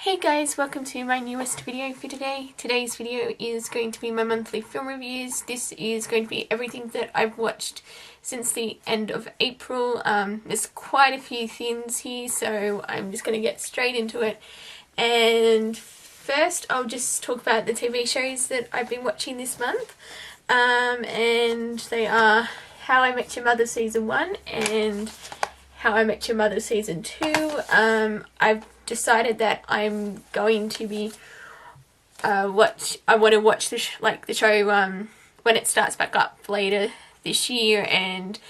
Hey guys, welcome to my newest video for today. Today's video is going to be my monthly film reviews. This is going to be everything that I've watched since the end of April. There's quite a few things here, so I'm just going to get straight into it. And first I'll just talk about the TV shows that I've been watching this month. And they are How I Met Your Mother Season 1 and How I Met Your Mother Season 2. I've decided that I'm going to be I want to watch the show when it starts back up later this year, and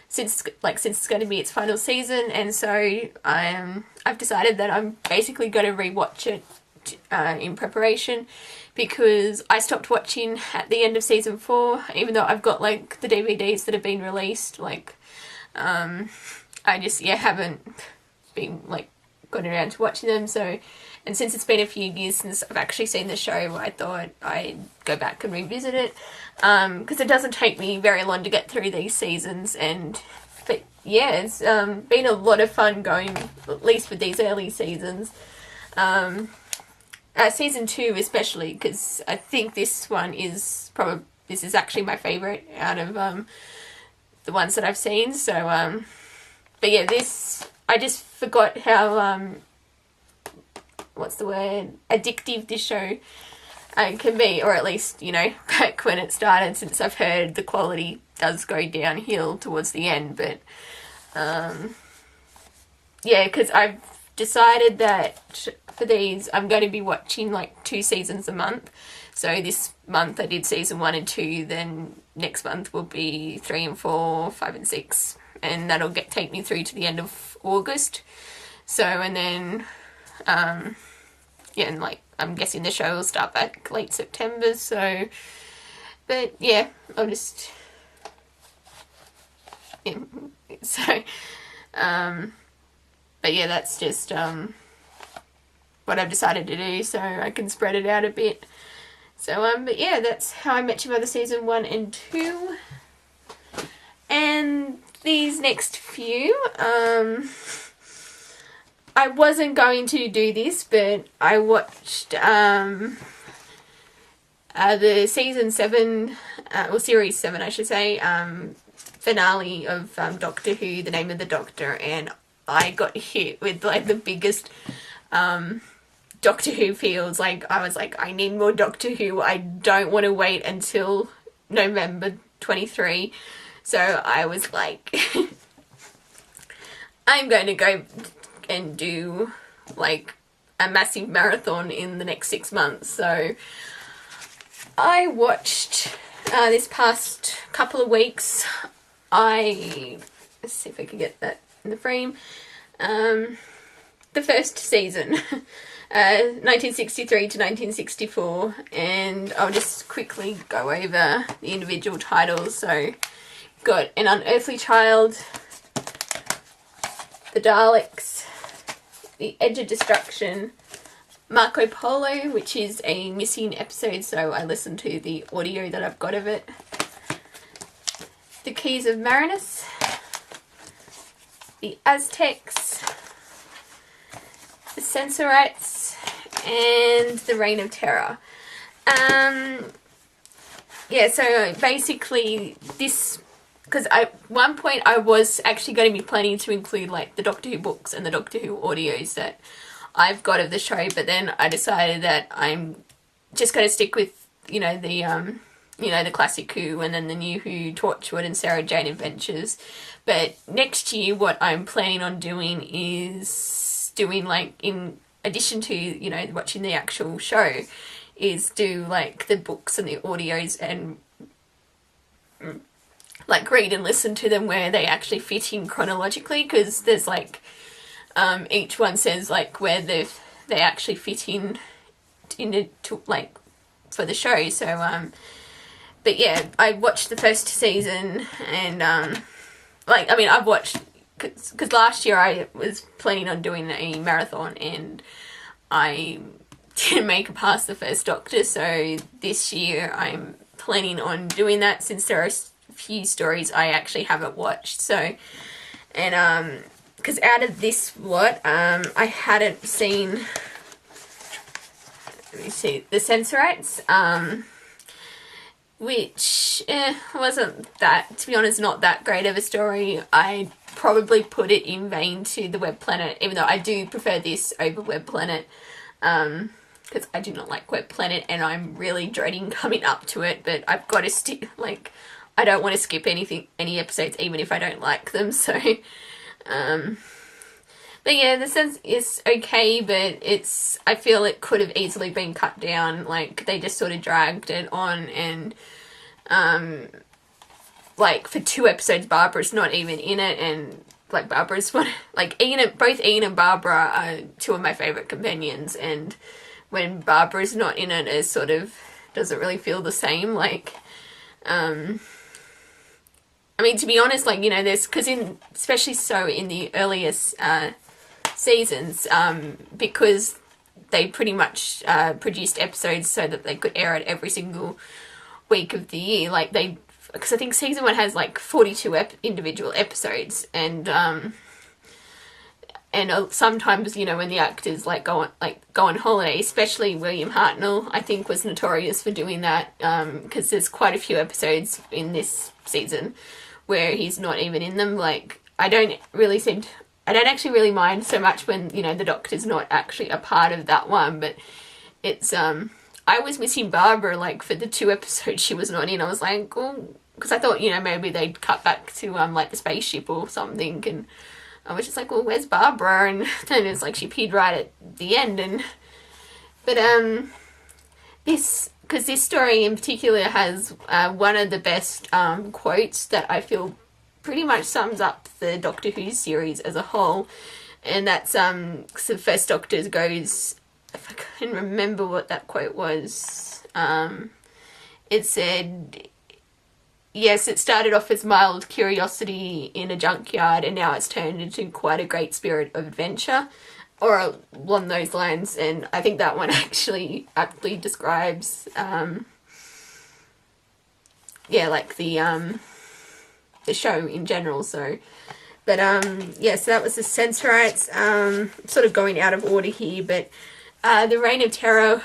since it's going to be its final season, and so I've decided that I'm basically going to rewatch it in preparation, because I stopped watching at the end of season 4, even though I've got like the DVDs that have been released. I just haven't been got around to watching them. So, and since it's been a few years since I've actually seen the show, I thought I'd go back and revisit it, because it doesn't take me very long to get through these seasons. But yeah, it's been a lot of fun going, at least with these early seasons. Season 2 especially, because I think this is actually my favourite out of the ones that I've seen. So but yeah, I just forgot how addictive this show can be, or at least, back when it started, since I've heard the quality does go downhill towards the end. But because I've decided that for these I'm going to be watching 2 seasons a month. So this month I did season 1 and 2, then next month will be 3 and 4, 5 and 6, and that'll take me through to the end of August. So, and then and I'm guessing the show will start back late September. So, but yeah, I'll just but yeah, that's just what I've decided to do, so I can spread it out a bit. So but yeah, that's How I Met Your Mother Season 1 and 2. And these next few, I wasn't going to do this, but I watched the season 7, or series 7 I should say, finale of Doctor Who, The Name of the Doctor, and I got hit with the biggest Doctor Who feels. I was like, I need more Doctor Who. I don't want to wait until November 23. So I was like, I'm going to go and do a massive marathon in the next 6 months. So I watched this past couple of weeks. Let's see if I can get that in the frame. The first season, 1963 to 1964, and I'll just quickly go over the individual titles. So, got An Unearthly Child, The Daleks, The Edge of Destruction, Marco Polo, which is a missing episode, so I listened to the audio that I've got of it, The Keys of Marinus, The Aztecs, The Censorites, and The Reign of Terror. So basically this, because at one point I was actually going to be planning to include the Doctor Who books and the Doctor Who audios that I've got of the show, but then I decided that I'm just going to stick with the classic Who, and then the new Who, Torchwood and Sarah Jane Adventures. But next year what I'm planning on doing is doing in addition to watching the actual show, is do the books and the audios, and read and listen to them where they actually fit in chronologically, because there's each one says where they actually fit in for the show. So but yeah, I watched the first season, and I've watched, because last year I was planning on doing a marathon and I didn't make it past the first Doctor, so this year I'm planning on doing that, since there are a few stories I actually haven't watched. So, and because out of this lot, I hadn't seen let me see, the Censorites, which wasn't that, to be honest, not that great of a story. I probably put it in vain to the Web Planet, even though I do prefer this over Web Planet, because I do not like Web Planet and I'm really dreading coming up to it, but I've got to stick, like, I don't want to skip any episodes even if I don't like them, so, but yeah, the sense is okay, but I feel it could have easily been cut down, like, they just sort of dragged it on, and, like, for 2 episodes, Barbara's not even in it, and, like, Barbara's one, like, both Ian and Barbara are 2 of my favourite companions, and when Barbara's not in it, it sort of doesn't really feel the same, like, I mean, to be honest, like, you know, because especially so in the earliest, seasons, because they pretty much, produced episodes so that they could air it every single week of the year, like, because I think season 1 has, like, 42 individual episodes, and sometimes, you know, when the actors, like, go on holiday, especially William Hartnell, I think, was notorious for doing that, because there's quite a few episodes in this season where he's not even in them. Like, I don't actually really mind so much when, you know, the Doctor's not actually a part of that one, but it's, I was missing Barbara, like, for the 2 episodes she was not in. I was like, oh, because I thought, you know, maybe they'd cut back to, like, the spaceship or something, and I was just like, well, where's Barbara? And then it's like she appeared right at the end, but because this story in particular has one of the best quotes that I feel pretty much sums up the Doctor Who series as a whole, and that's cause the first Doctor goes, if I can remember what that quote was, it said, yes, it started off as mild curiosity in a junkyard and now it's turned into quite a great spirit of adventure, or along those lines, and I think that one actually aptly describes, yeah, like the show in general, so, but, yeah, so that was the Censorites, sort of going out of order here, but, the Reign of Terror,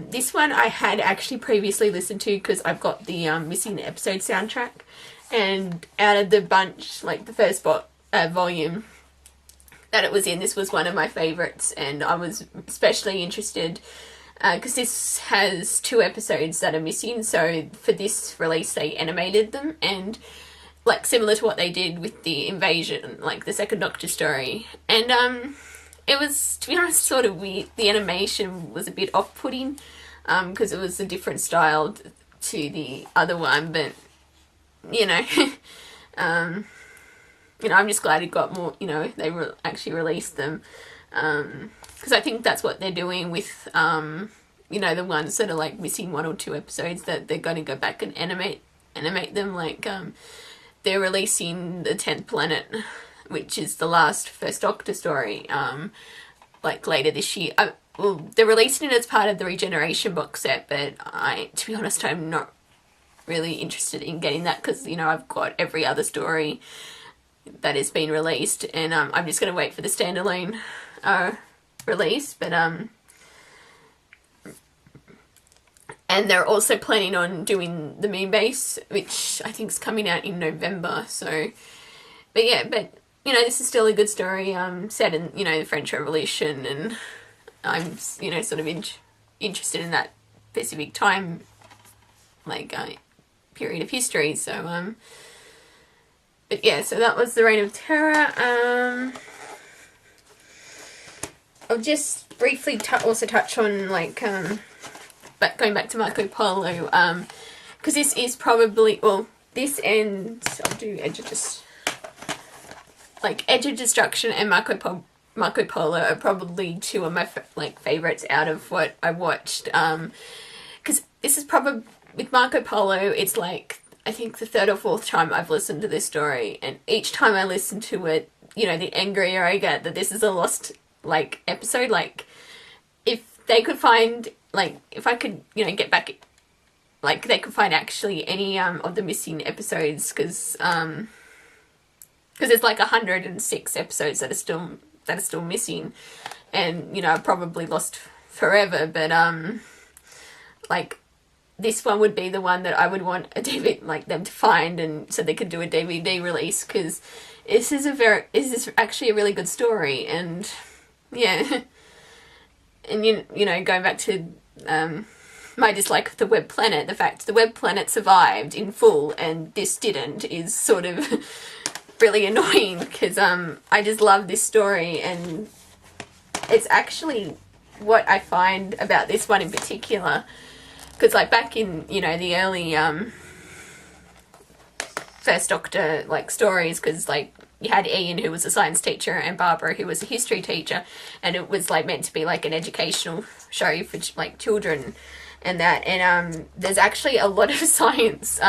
this one I had actually previously listened to because I've got the, Missing Episode soundtrack, and out of the bunch, like, the first volume that it was in, this was one of my favourites, and I was especially interested, because this has 2 episodes that are missing, so for this release they animated them, and, like, similar to what they did with the Invasion, like, the second Doctor story, and, it was, to be honest, sort of weird. The animation was a bit off-putting, because it was a different style to the other one, but, you know, you know, I'm just glad it got more, you know, they actually released them, because I think that's what they're doing with, you know, the ones that are, like, missing 1 or 2 episodes, that they're going to go back and animate them, like, they're releasing the 10th Planet, which is the last First Doctor story, like, later this year. Well, they're releasing it as part of the Regeneration box set, but to be honest, I'm not really interested in getting that, because, you know, I've got every other story that has been released, and I'm just going to wait for the standalone release, but, and they're also planning on doing the Moonbase, which I think is coming out in November, so, but yeah, but, you know, this is still a good story, set in, you know, the French Revolution, and I'm, you know, sort of interested in that specific time, like, period of history, so, but yeah, so that was the Reign of Terror. I'll just briefly also touch on, like, but going back to Marco Polo, because this is probably, well, this and, I'll do Edge of Destruction and Marco Polo are probably 2 of my favourites out of what I watched, because this is probably, with Marco Polo, it's like, I think the 3rd or 4th time I've listened to this story, and each time I listen to it, you know, the angrier I get that this is a lost, like, episode. Like, if they could find, like, if I could, you know, get back, like, they could find actually any of the missing episodes, because there's like 106 episodes that are still missing, and, you know, I've probably lost forever, but like this one would be the one that I would want a DVD, like them to find, and so they could do a DVD release, because this is actually a really good story. And yeah, and you know, going back to my dislike of the Web Planet, the fact the Web Planet survived in full and this didn't is sort of really annoying, because I just love this story, and it's actually what I find about this one in particular, because like back in, you know, the early First Doctor like stories, because like you had Ian, who was a science teacher, and Barbara, who was a history teacher, and it was like meant to be like an educational show for like children and that, and there's actually a lot of science,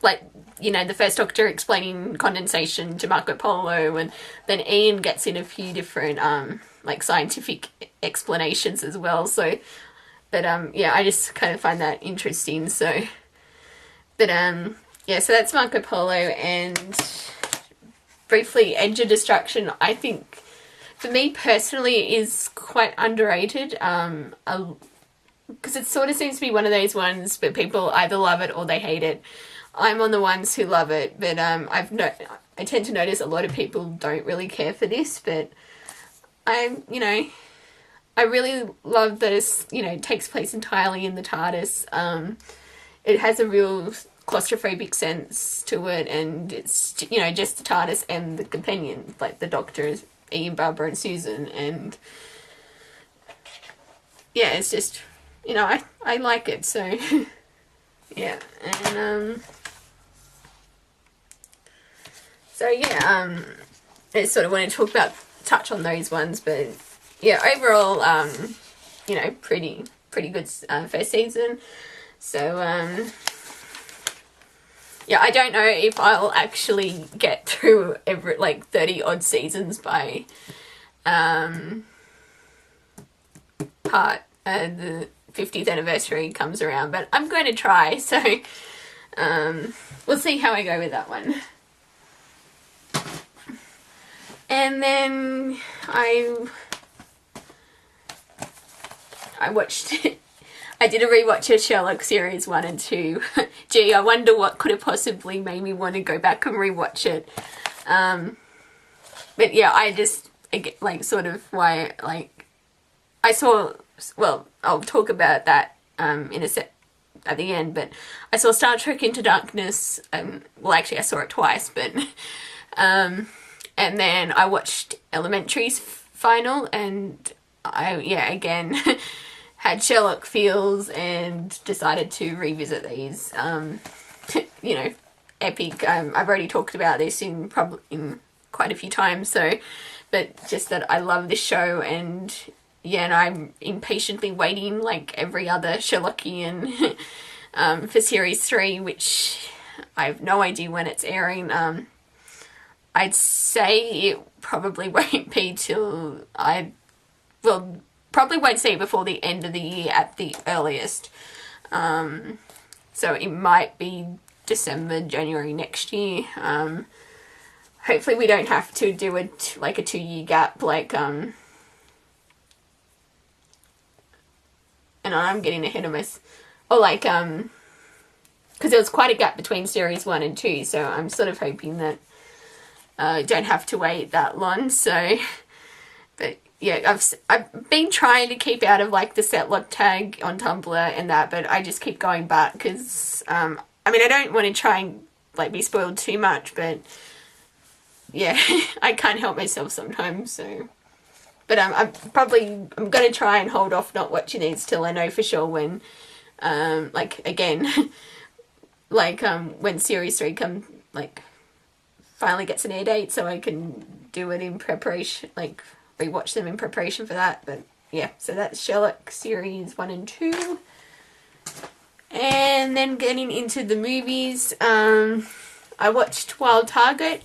like, you know, the First Doctor explaining condensation to Marco Polo, and then Ian gets in a few different like scientific explanations as well. So, but yeah, I just kind of find that interesting. So, but yeah, so that's Marco Polo. And briefly, Edge of Destruction, I think for me personally is quite underrated, because it sort of seems to be one of those ones where people either love it or they hate it. I'm on the ones who love it, but I tend to notice a lot of people don't really care for this, but you know, I really love that it's, you know, it takes place entirely in the TARDIS. It has a real claustrophobic sense to it, and it's, you know, just the TARDIS and the companion, like the Doctors, Ian, Barbara and Susan, and yeah, it's just, you know, I like it, so yeah. And so yeah, I sort of want to touch on those ones, but yeah, overall, you know, pretty good first season. So yeah, I don't know if I'll actually get through every like 30 odd seasons by the 50th anniversary comes around, but I'm going to try. So we'll see how I go with that one. And then I watched, I did a rewatch of Sherlock series 1 and 2. Gee, I wonder what could have possibly made me want to go back and rewatch it. But yeah, I just, like, sort of why, like, I saw, well, I'll talk about that in a sec at the end, but I saw Star Trek Into Darkness, well, actually I saw it twice, but and then I watched Elementary's final, and I, yeah, again, had Sherlock feels and decided to revisit these, you know, epic. I've already talked about this in quite a few times, so, but just that I love this show, and yeah, and I'm impatiently waiting, like every other Sherlockian, for series 3, which I have no idea when it's airing. I'd say it probably won't be till probably won't see it before the end of the year at the earliest. So it might be December, January next year. Hopefully we don't have to do a 2-year gap, like, and I'm getting ahead of myself. Or like, because there was quite a gap between series 1 and 2, so I'm sort of hoping that don't have to wait that long. So, but yeah, I've been trying to keep out of like the Setlock tag on Tumblr and that, but I just keep going back because I mean, I don't want to try and like be spoiled too much, but yeah, I can't help myself sometimes. So, but I'm gonna try and hold off not watching these till I know for sure when like again like when series 3 finally gets an air date, so I can do it in preparation, like rewatch them in preparation for that. But yeah, so that's Sherlock series 1 and 2. And then getting into the movies, I watched Wild Target.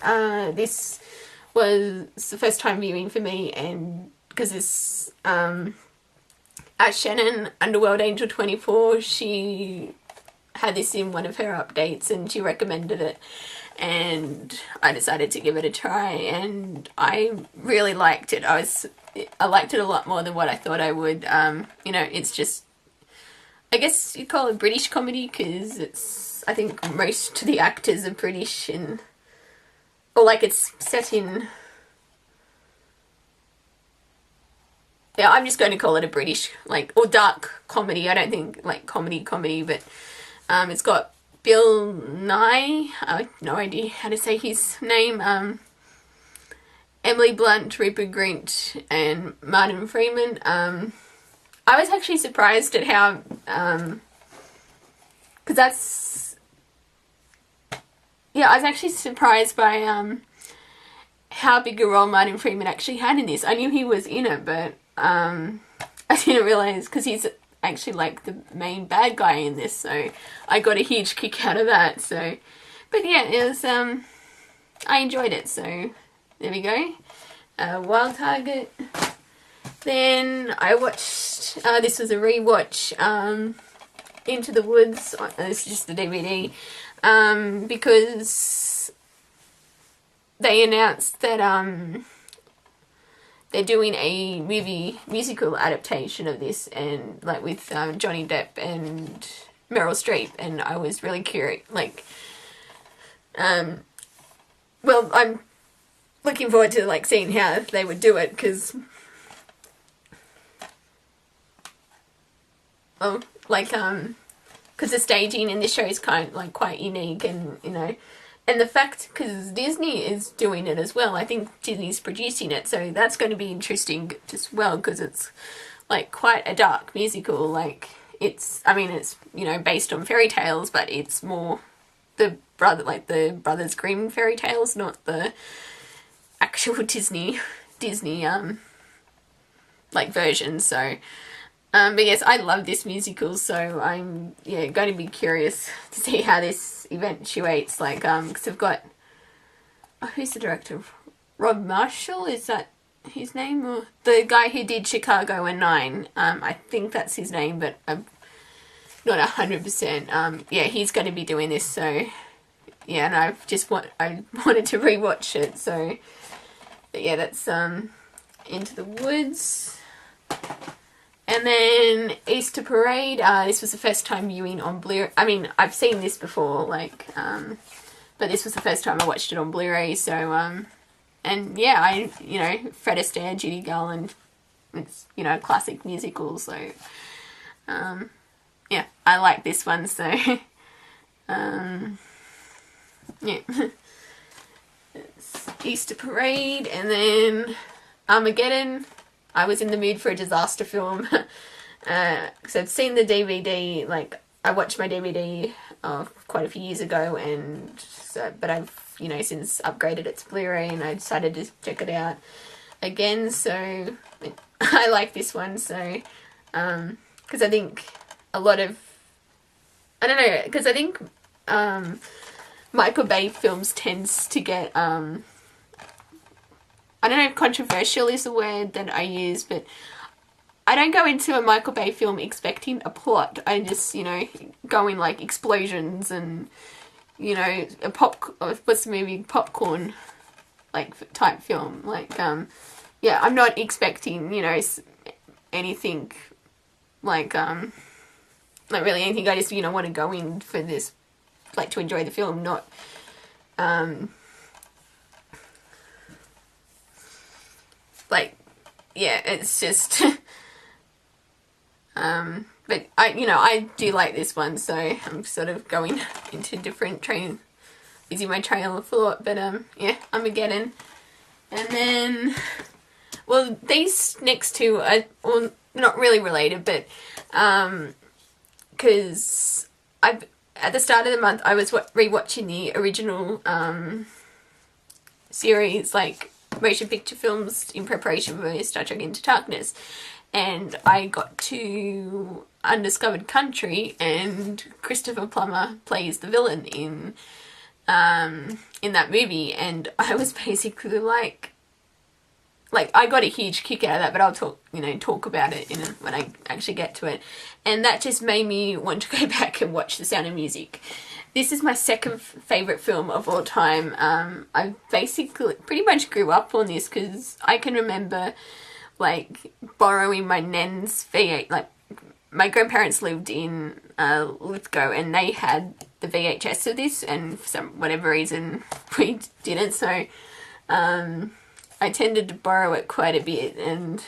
This was the first time viewing for me, and because this Shannon, Underworld Angel 24, she had this in one of her updates and she recommended it, and I decided to give it a try, and I really liked it. I liked it a lot more than what I thought I would. You know, it's just, I guess you'd call it British comedy because it's, I think most of the actors are British, and, or like it's set in, yeah, I'm just going to call it a British, like, or dark comedy. I don't think like comedy, but it's got Bill Nye, I have no idea how to say his name, Emily Blunt, Rupert Grint, and Martin Freeman. I was actually surprised at how, because that's, yeah, I was actually surprised by how big a role Martin Freeman actually had in this. I knew he was in it, but I didn't realise, because he's actually like the main bad guy in this, so I got a huge kick out of that. So, but yeah, it was, I enjoyed it, so there we go. Wild Target. Then I watched, this was a rewatch, Into the Woods. This is just the DVD, because they announced that they're doing a musical adaptation of this, and like with Johnny Depp and Meryl Streep, and I was really curious, like, well, I'm looking forward to like seeing how they would do it, because because the staging in this show is kind of like quite unique, and you know, and the fact, because Disney is doing it as well, I think Disney's producing it, so that's going to be interesting as well, because it's like quite a dark musical. Like it's, I mean, it's, you know, based on fairy tales, but it's more the Brothers Grimm fairy tales, not the actual Disney like version. So but yes, I love this musical, so I'm going to be curious to see how this eventuates. Like because I've got, who's the director? Rob Marshall, is that his name? Or the guy who did Chicago and 9, I think that's his name, but I'm not 100%. Yeah, he's going to be doing this, so yeah, and I wanted to rewatch it, so but yeah, that's Into the Woods. And then Easter Parade, this was the first time viewing on Blu-ray. I mean, I've seen this before, like, but this was the first time I watched it on Blu-ray, so, and yeah, you know, Fred Astaire, Judy Garland, it's, you know, classic musical, so, yeah, I like this one, so, yeah. It's Easter Parade, and then Armageddon. I was in the mood for a disaster film, because I've seen the DVD, like, I watched my DVD quite a few years ago, and so, but I've, you know, since upgraded it to Blu-ray, and I decided to check it out again, so I like this one, so, because I think a lot of, I don't know, because I think Michael Bay films tends to get, I don't know if controversial is the word that I use, but I don't go into a Michael Bay film expecting a plot. I just, you know, go in like explosions and, you know, what's the movie, Popcorn, like, type film. Like, yeah, I'm not expecting, you know, anything, like, not really anything. I just, you know, want to go in for this, like, to enjoy the film, not, like, yeah, it's just, but I do like this one, so I'm sort of going into different using my trail of thought, but, yeah, Armageddon. And then, well, these next two are, well, not really related, but, because at the start of the month, I was rewatching the original, series, like, motion picture films in preparation for Star Trek Into Darkness, and I got to Undiscovered Country, and Christopher Plummer plays the villain in that movie, and I was basically like I got a huge kick out of that, but I'll talk about it when I actually get to it, and that just made me want to go back and watch The Sound of Music. This is my second favourite film of all time. I basically pretty much grew up on this, because I can remember like borrowing my nan's VH, like my grandparents lived in Lithgow, and they had the VHS of this, and for some whatever reason we didn't, so I tended to borrow it quite a bit, and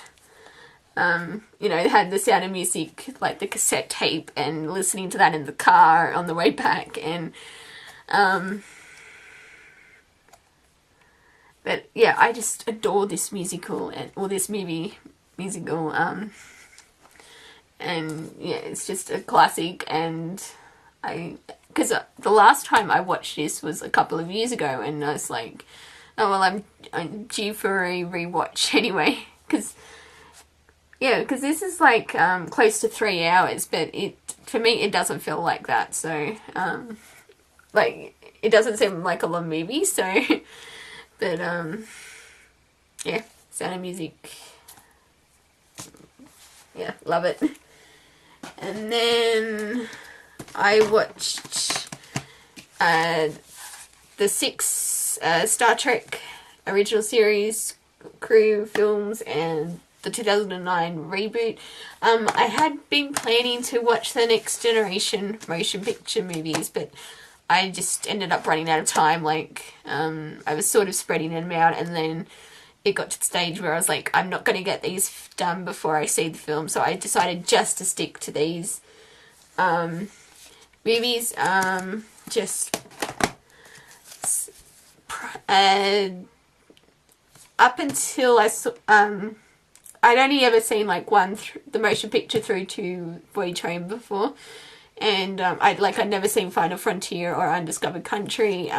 you know, it had The Sound of Music, like the cassette tape, and listening to that in the car on the way back, and but yeah, I just adore this musical or this musical, and yeah, it's just a classic. And because the last time I watched this was a couple of years ago, and I was like, oh well, I'm due for a rewatch anyway, because this is like close to 3 hours, but for me it doesn't feel like that. So like it doesn't seem like a long movie. So, but yeah, Sound of Music. Yeah, love it. And then I watched the 6 Star Trek original series crew films and the 2009 reboot. I had been planning to watch the Next Generation motion picture movies, but I just ended up running out of time. Like, I was sort of spreading them out, and then it got to the stage where I was like, I'm not going to get these done before I see the film, so I decided just to stick to these movies. Just up until I'd only ever seen like the motion picture through to Voyage Home before, and I'd never seen Final Frontier or Undiscovered Country.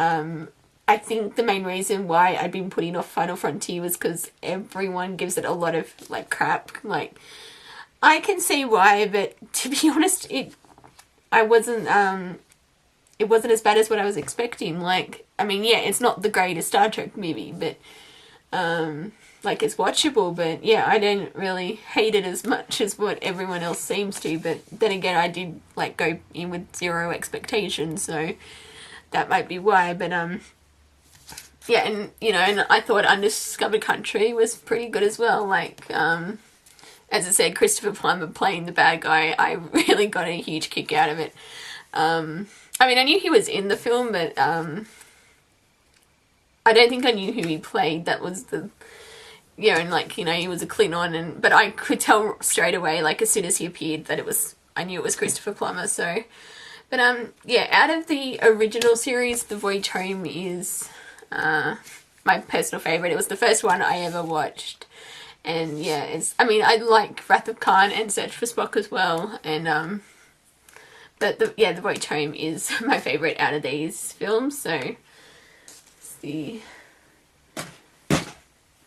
I think the main reason why I'd been putting off Final Frontier was because everyone gives it a lot of like crap. Like, I can see why, but to be honest, it wasn't as bad as what I was expecting. Like, I mean, yeah, it's not the greatest Star Trek movie, but like, it's watchable. But yeah, I didn't really hate it as much as what everyone else seems to. But then again, I did like go in with 0 expectations, so that might be why. But yeah, and you know, and I thought Undiscovered Country was pretty good as well. Like, as I said, Christopher Plummer playing the bad guy, I really got a huge kick out of it. I mean, I knew he was in the film, but I don't think I knew who he played. That was and like, you know, he was a Klingon, but I could tell straight away, like, as soon as he appeared, that I knew it was Christopher Plummer. So, but yeah, out of the original series, The Voyage Home is my personal favourite. It was the first one I ever watched, and yeah, I mean, I like Wrath of Khan and Search for Spock as well, and but The Voyage Home is my favourite out of these films. So it's the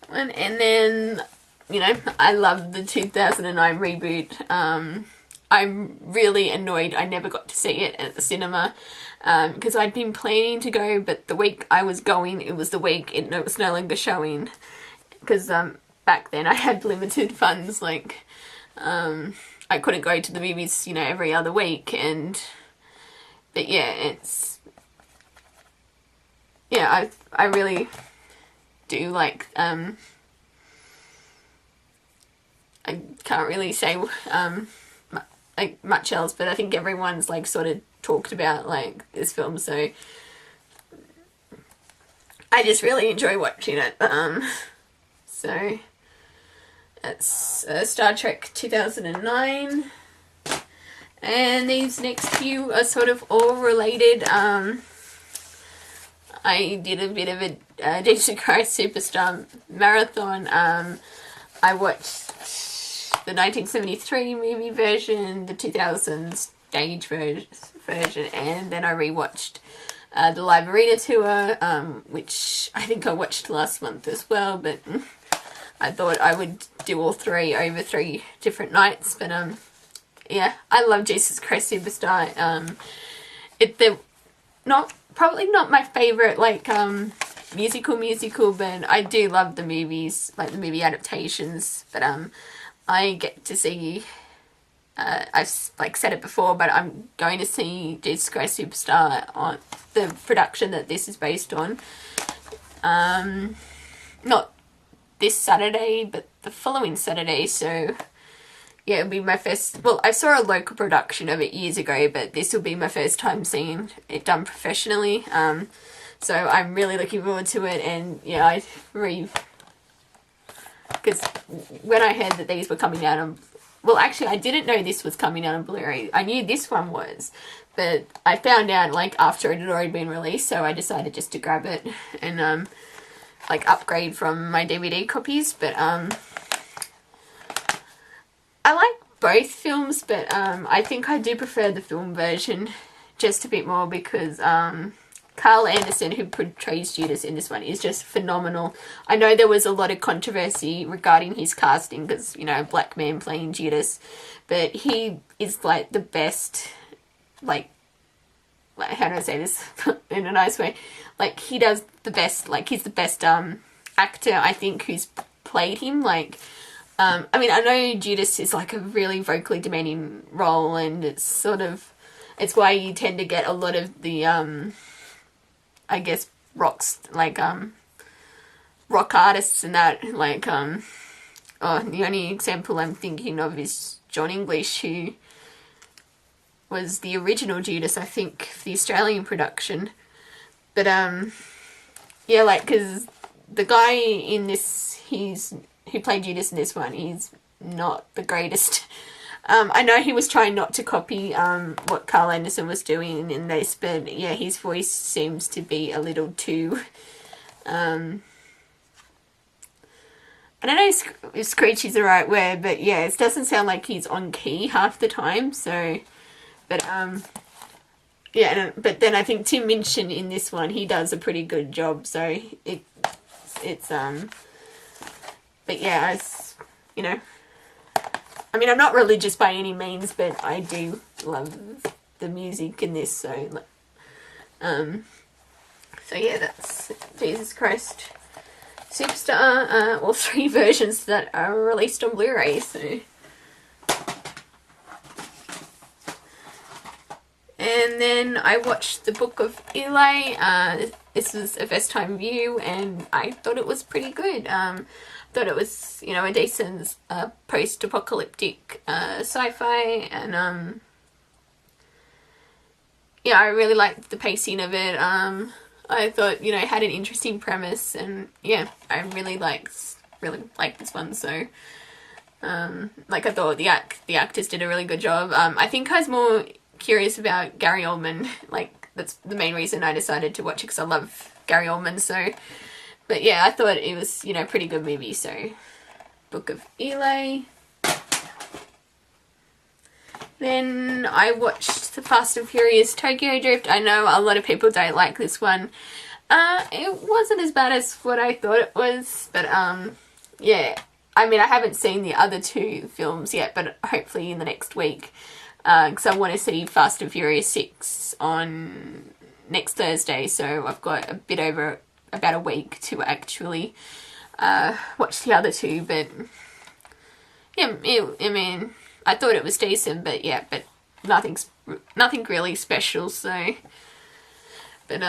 one. And then, you know, I love the 2009 reboot. I'm really annoyed I never got to see it at the cinema, because I'd been planning to go, but the week I was going, it was the week it was no longer showing, because back then I had limited funds. Like, I couldn't go to the movies, you know, every other week, but yeah, I really do like, I can't really say like much else, but I think everyone's like sort of talked about like this film, so I just really enjoy watching it. So that's Star Trek 2009, and these next few are sort of all related. I did a bit of a Jesus Christ Superstar marathon. I watched the 1973 movie version, the 2000s stage version, and then I rewatched the live arena tour, which I think I watched last month as well, but I thought I would do all 3 over 3 different nights. But yeah, I love Jesus Christ Superstar. They're probably not my favourite like musical, but I do love the movies, like the movie adaptations. But I get to see, I've like said it before, but I'm going to see Jesus Christ Superstar on the production that this is based on. Not this Saturday, but the following Saturday, so yeah, it'll be my first, well, I saw a local production of it years ago, but this will be my first time seeing it done professionally, so I'm really looking forward to it. And yeah, because when I heard that these were coming out on, well, actually I didn't know this was coming out on Blu-ray. I knew this one was, but I found out like after it had already been released, so I decided just to grab it and like upgrade from my DVD copies. But I like both films, but I think I do prefer the film version just a bit more because Carl Anderson, who portrays Judas in this one, is just phenomenal. I know there was a lot of controversy regarding his casting because, you know, a black man playing Judas, but he is like the best, like how do I say this in a nice way? Like, he does the best, like, he's the best actor, I think, who's played him. Like, I mean, I know Judas is like a really vocally demanding role, and it's sort of, it's why you tend to get a lot of the I guess rock artists and that, like the only example I'm thinking of is John English, who was the original Judas, I think, for the Australian production. But yeah, like, because the guy in this, who played Judas in this one, he's not the greatest. I know he was trying not to copy what Carl Anderson was doing in this, but yeah, his voice seems to be a little too, I don't know if screechy's the right word, but yeah, it doesn't sound like he's on key half the time, so, but yeah, but then I think Tim Minchin in this one, he does a pretty good job, so it's but yeah, it's, you know, I mean, I'm not religious by any means, but I do love the music in this, so yeah, that's Jesus Christ Superstar, all 3 versions that are released on Blu-ray, so. And then I watched The Book of Eli. This was a first time view, and I thought it was pretty good. Thought it was, you know, a decent post-apocalyptic sci-fi, and yeah, I really liked the pacing of it. I thought, you know, it had an interesting premise, and yeah, I really liked this one. So like, I thought the actors did a really good job. I think I was more curious about Gary Oldman. Like, that's the main reason I decided to watch it, because I love Gary Oldman. So, but yeah, I thought it was, you know, a pretty good movie. So, Book of Eli. Then I watched The Fast and Furious Tokyo Drift. I know a lot of people don't like this one. It wasn't as bad as what I thought it was, but yeah. I mean, I haven't seen the other 2 films yet, but hopefully in the next week, because I want to see Fast and Furious 6 on next Thursday, so I've got a bit over about a week to actually watch the other 2, but yeah, I mean, I thought it was decent, but yeah, but nothing really special, so, but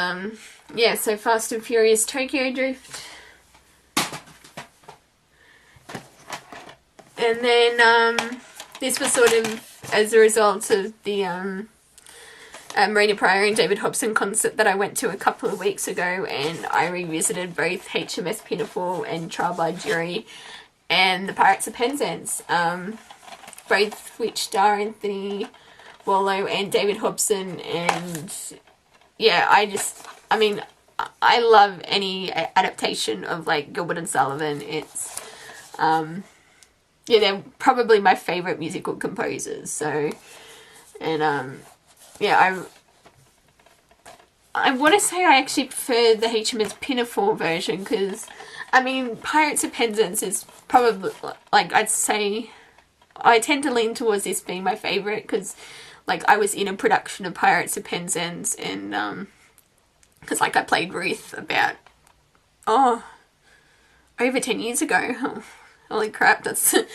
yeah, so Fast and Furious Tokyo Drift. And then this was sort of as a result of the Marina Pryor and David Hobson concert that I went to a couple of weeks ago, and I revisited both HMS Pinafore and Trial by Jury and The Pirates of Penzance, both which star Anthony Wallow and David Hobson, and yeah, I mean, I love any adaptation of, like, Gilbert and Sullivan. It's yeah, they're probably my favourite musical composers, so, and yeah, I want to say I actually prefer the HMS Pinafore version, because, I mean, Pirates of Penzance is probably, like, I'd say, I tend to lean towards this being my favourite, because, like, I was in a production of Pirates of Penzance, and, because, like, I played Ruth about, over 10 years ago. Holy crap, that's, it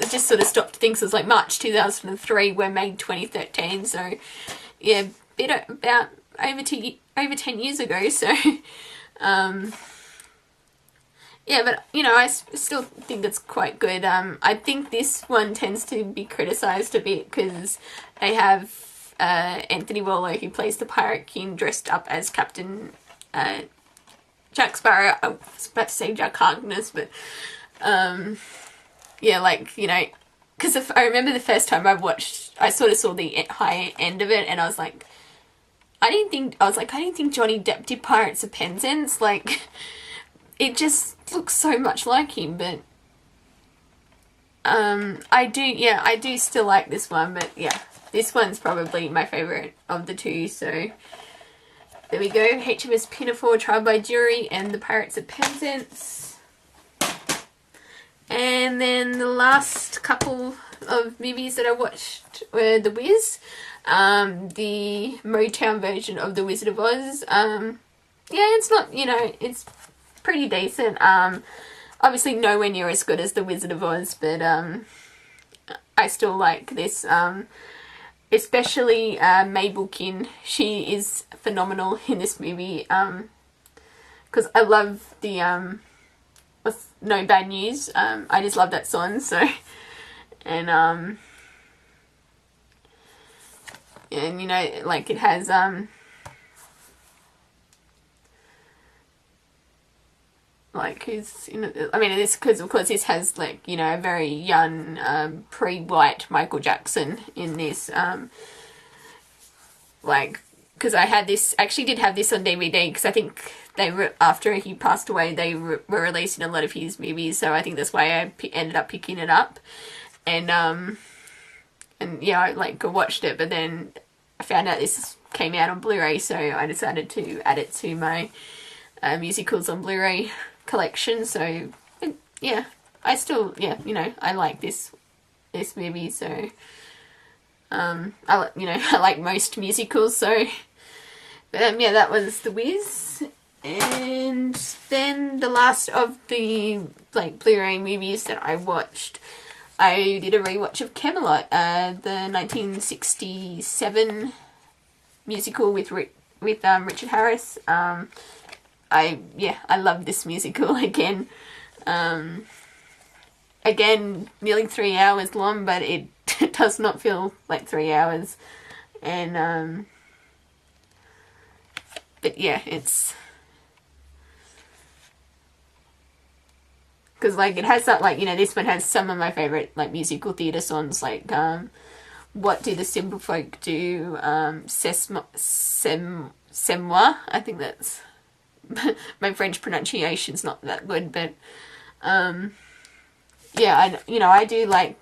just sort of stopped things. It was like March 2003, we're May 2013, so, yeah, about over 10 years ago, so, Yeah, but you know, I still think it's quite good. I think this one tends to be criticised a bit because they have Anthony Warlow, who plays the Pirate King, dressed up as Captain Jack Sparrow. I was about to say Jack Harkness, but yeah, like, you know, because I remember the first time I sort of saw the high end of it, and I was like, I didn't think Johnny Depp did Pirates of Penzance. Like, it just looks so much like him, but I do still like this one, but yeah, this one's probably my favourite of the two, so there we go. HMS Pinafore, Trial by Jury, and the Pirates of Penzance. And then the last couple of movies that I watched were The Wiz, the Motown version of The Wizard of Oz. Yeah, it's not, you know, it's pretty decent. Obviously nowhere near as good as The Wizard of Oz, but I still like this. Especially Mabel Kin. She is phenomenal in this movie. Because I love the with No Bad News. I just love that song. So, and you know, like it has like who's, you know, I mean, this because of course this has, like, you know, a very young pre-white Michael Jackson in this, like, because I actually did have this on DVD, because I think after he passed away they were releasing a lot of his movies, so I think that's why I ended up picking it up, and yeah, I like watched it, but then I found out this came out on Blu-ray, so I decided to add it to my musicals on Blu-ray collection. So yeah, I still, yeah, you know, I like this movie, so you know, I like most musicals, so but yeah, that was The Wiz. And then the last of the like Blu-ray movies that I watched, I did a rewatch of Camelot, the 1967 musical with Richard Harris. I love this musical again. Again, nearly 3 hours long, but it does not feel like 3 hours. And but yeah, it's because like it has that, like, you know, this one has some of my favorite like musical theatre songs, like What Do the Simple Folk Do, C'est Moi, I think that's my French pronunciation's not that good, but yeah, I do like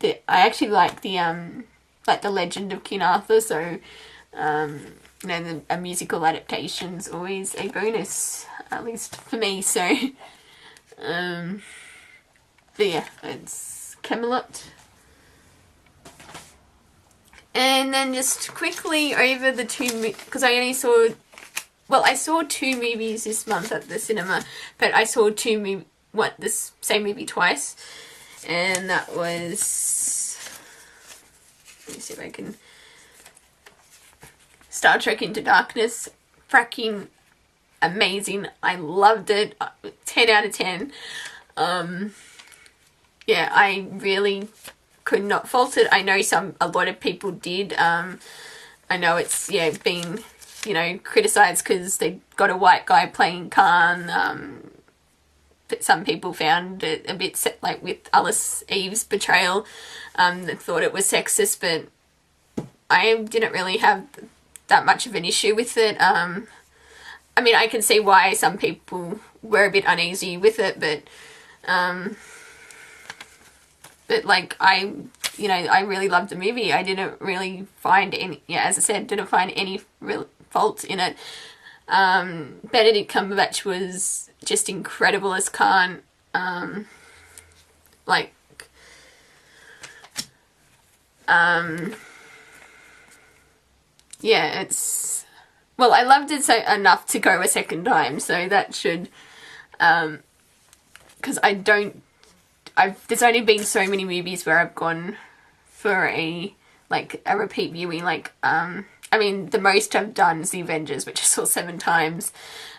I actually like the Legend of King Arthur, so you know, a musical adaptation's always a bonus, at least for me, so but yeah, it's Camelot. And then just quickly over the two, because I only saw, well, I saw two movies this month at the cinema, but I saw this same movie twice, and that was, let me see if I can, Star Trek Into Darkness. Fracking amazing. I loved it. 10 out of 10. Yeah, I really could not fault it. I know a lot of people did. I know it's, yeah, been, you know, criticised because they got a white guy playing Khan. But some people found it a bit like with Alice Eve's portrayal, they thought it was sexist, but I didn't really have that much of an issue with it. I mean, I can see why some people were a bit uneasy with it, but like, I really loved the movie. I didn't really find any, yeah, as I said, didn't find any real fault in it. Benedict Cumberbatch was just incredible as Khan. Like, yeah, it's, well, I loved it enough to go a second time, so that should, because there's only been so many movies where I've gone for a repeat viewing, like, I mean, the most I've done is The Avengers, which I saw 7 times.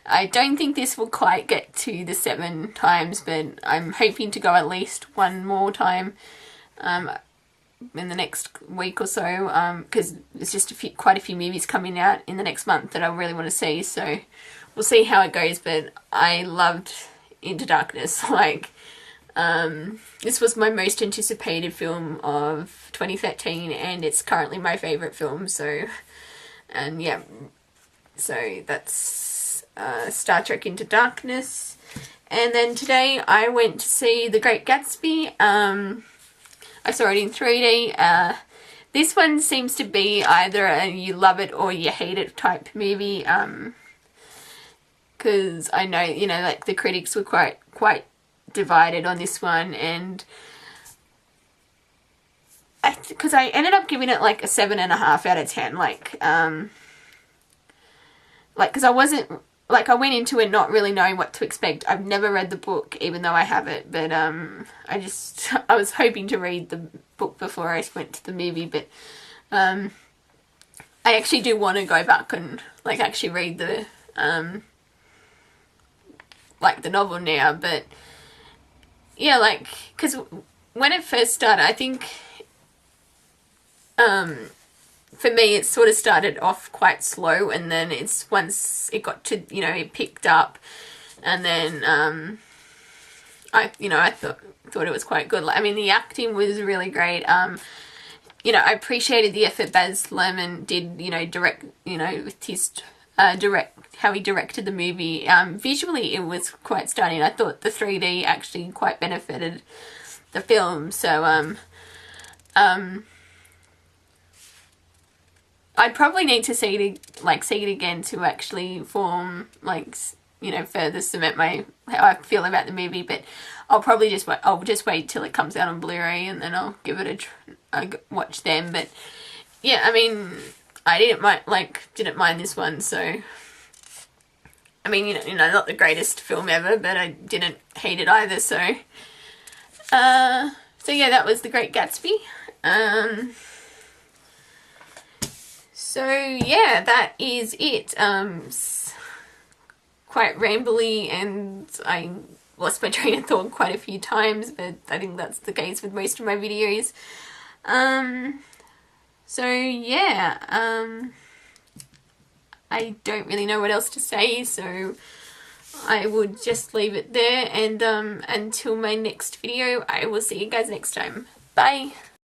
I don't think this will quite get to the 7 times, but I'm hoping to go at least one more time in the next week or so, because there's just quite a few movies coming out in the next month that I really want to see, so we'll see how it goes. But I loved Into Darkness. Like, this was my most anticipated film of 2013, and it's currently my favourite film, so, and yeah, so that's Star Trek Into Darkness. And then today I went to see The Great Gatsby. I saw it in 3D. This one seems to be either a you love it or you hate it type movie, because I know, you know, like the critics were quite divided on this one, and because I ended up giving it like a 7.5 out of 10, like because I wasn't, like, I went into it not really knowing what to expect. I've never read the book, even though I have it, but I was hoping to read the book before I went to the movie, but I actually do want to go back and, like, actually read the like the novel now. But yeah, like, because when it first started, I think for me it sort of started off quite slow, and then it's once it got to, you know, it picked up, and then I thought it was quite good. I mean, the acting was really great. You know, I appreciated the effort Baz Luhrmann did, you know, direct, you know, with his how he directed the movie. Visually it was quite stunning. I thought the 3D actually quite benefited the film, so I'd probably need to see it again to actually form, like, you know, further cement how I feel about the movie. But I'll probably just wait till it comes out on Blu-ray, and then I'll give it a watch then. But yeah, I mean, I didn't mind this one. So I mean, you know, not the greatest film ever, but I didn't hate it either. So so yeah, that was The Great Gatsby. So yeah, that is it. Quite rambly, and I lost my train of thought quite a few times, but I think that's the case with most of my videos. So yeah, I don't really know what else to say, so I would just leave it there, and until my next video, I will see you guys next time. Bye!